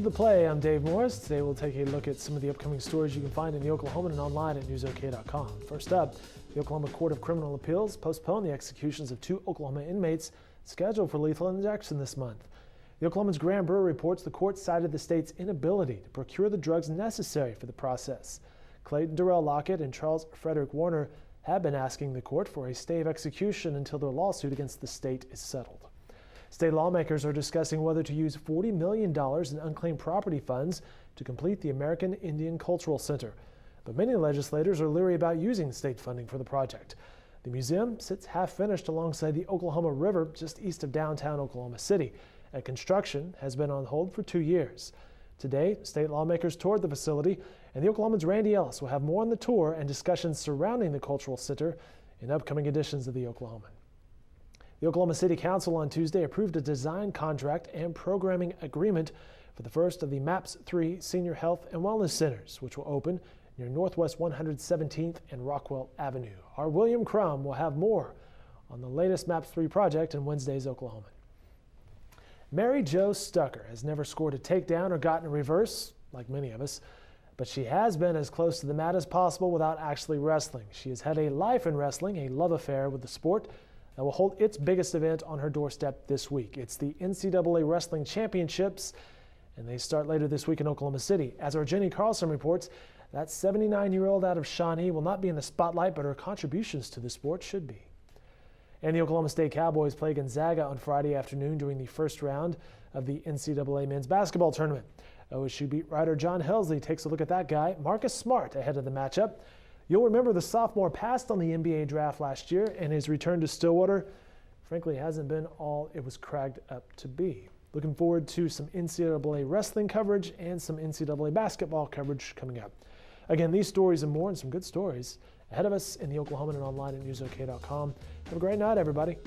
Welcome to The Play. I'm Dave Morris. Today we'll take a look at some of the upcoming stories you can find in the Oklahoman and online at newsok.com. First up, the Oklahoma Court of Criminal Appeals postponed the executions of 2 Oklahoma inmates scheduled for lethal injection this month. The Oklahoman's Grand Brewer reports the court cited the state's inability to procure the drugs necessary for the process. Clayton Darrell Lockett and Charles Frederick Warner have been asking the court for a stay of execution until their lawsuit against the state is settled. State lawmakers are discussing whether to use $40 million in unclaimed property funds to complete the American Indian Cultural Center. But many legislators are leery about using state funding for the project. The museum sits half-finished alongside the Oklahoma River just east of downtown Oklahoma City, and construction has been on hold for 2 years. Today, state lawmakers toured the facility, and the Oklahoman's Randy Ellis will have more on the tour and discussions surrounding the cultural center in upcoming editions of the Oklahoman. The Oklahoma City Council on Tuesday approved a design contract and programming agreement for the first of the MAPS 3 Senior Health and Wellness Centers, which will open near Northwest 117th and Rockwell Avenue. Our William Crum will have more on the latest MAPS 3 project in Wednesday's Oklahoman. Mary Jo Stucker has never scored a takedown or gotten a reverse, like many of us, but she has been as close to the mat as possible without actually wrestling. She has had a life in wrestling, a love affair with the sport, that will hold its biggest event on her doorstep this week. It's the NCAA Wrestling Championships, and they start later this week in Oklahoma City. As our Jenny Carlson reports, that 79-year-old out of Shawnee will not be in the spotlight, but her contributions to the sport should be. And the Oklahoma State Cowboys play Gonzaga on Friday afternoon during the first round of the NCAA men's basketball tournament. OSU beat writer John Helsley takes a look at that guy, Marcus Smart, ahead of the matchup. You'll remember the sophomore passed on the NBA draft last year, and his return to Stillwater, frankly, hasn't been all it was cracked up to be. Looking forward to some NCAA wrestling coverage and some NCAA basketball coverage coming up. Again, these stories and more, and some good stories ahead of us in the Oklahoman and online at newsok.com. Have a great night, everybody.